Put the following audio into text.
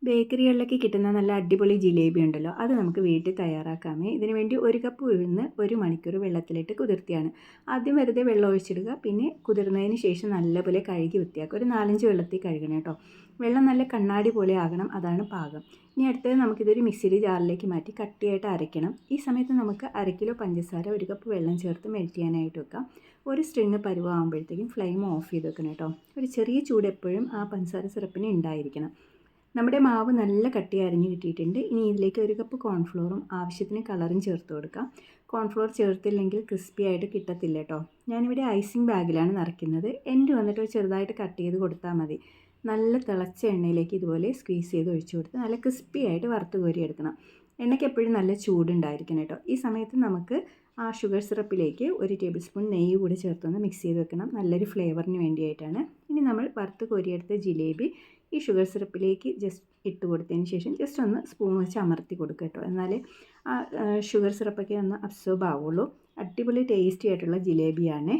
ബേക്കറികളിലൊക്കെ കിട്ടുന്ന നല്ല അടിപൊളി ജിലേബി ഉണ്ടല്ലോ, അത് നമുക്ക് വീട്ടിൽ തയ്യാറാക്കാമേ. ഇതിനു വേണ്ടി 1 കപ്പ് ഉഴുന്ന് 1 മണിക്കൂർ വെള്ളത്തിലിട്ട് കുതിർത്തിയാണ്. ആദ്യം വെറുതെ വെള്ളം ഒഴിച്ചിടുക, പിന്നെ കുതിർന്നതിന് ശേഷം നല്ലപോലെ കഴുകി വൃത്തിയാക്കുക. ഒരു 4-5 വെള്ളത്തിൽ കഴുകണം കേട്ടോ. വെള്ളം നല്ല കണ്ണാടി പോലെ ആകണം, അതാണ് പാകം. ഇനി അടുത്തത് നമുക്കിതൊരു മിക്സിയുടെ ജാറിലേക്ക് മാറ്റി കട്ടിയായിട്ട് അരയ്ക്കണം. ഈ സമയത്ത് നമുക്ക് 1 കിലോ പഞ്ചസാര 1 കപ്പ് വെള്ളം ചേർത്ത് മെൽറ്റ് ചെയ്യാനായിട്ട് വെക്കാം. ഒരു സ്ട്രിങ് പരുവാകുമ്പോഴത്തേക്കും ഫ്ലെയിം ഓഫ് ചെയ്ത് വെക്കണം കേട്ടോ. ഒരു ചെറിയ ചൂട് എപ്പോഴും ആ പഞ്ചസാര സിറപ്പിന് ഉണ്ടായിരിക്കണം. നമ്മുടെ മാവ് നല്ല കട്ടി അരിഞ്ഞ് കിട്ടിയിട്ടുണ്ട്. ഇനി ഇതിലേക്ക് 1 കപ്പ് കോൺഫ്ലോറും ആവശ്യത്തിന് കളറും ചേർത്ത് കൊടുക്കാം. കോൺഫ്ലോർ ചേർത്തില്ലെങ്കിൽ ക്രിസ്പി ആയിട്ട് കിട്ടത്തില്ല കേട്ടോ. ഞാനിവിടെ ഐസിങ് ബാഗിലാണ് നിറയ്ക്കുന്നത്. എൻഡ് വന്നിട്ട് ചെറുതായിട്ട് കട്ട് ചെയ്ത് കൊടുത്താൽ മതി. നല്ല തിളച്ച എണ്ണയിലേക്ക് ഇതുപോലെ സ്ക്വീസ് ചെയ്ത് ഒഴിച്ചു കൊടുത്ത് നല്ല ക്രിസ്പി ആയിട്ട് വറുത്ത് കോരിയെടുക്കണം. എണ്ണയ്ക്ക് എപ്പോഴും നല്ല ചൂടുണ്ടായിരിക്കണം കേട്ടോ. ഈ സമയത്ത് നമുക്ക് ആ ഷുഗർ സിറപ്പിലേക്ക് 1 ടേബിൾ സ്പൂൺ നെയ്യ് കൂടി ചേർത്തൊന്ന് മിക്സ് ചെയ്ത് വെക്കണം, നല്ലൊരു ഫ്ലേവറിന് വേണ്ടിയിട്ടാണ്. ഇനി നമ്മൾ വറുത്ത് കോരിയെടുത്ത ജിലേബി ഈ ഷുഗർ സിറപ്പിലേക്ക് ജസ്റ്റ് ഇട്ട് കൊടുത്തതിന് ശേഷം ജസ്റ്റ് ഒന്ന് സ്പൂൺ വെച്ച് അമർത്തി കൊടുക്കുക കേട്ടോ. എന്നാലേ ആ ഷുഗർ സിറപ്പൊക്കെ ഒന്ന് അബ്സോർബ് ആവുള്ളൂ. അടിപൊളി ടേസ്റ്റി ആയിട്ടുള്ള ജിലേബിയാണ്.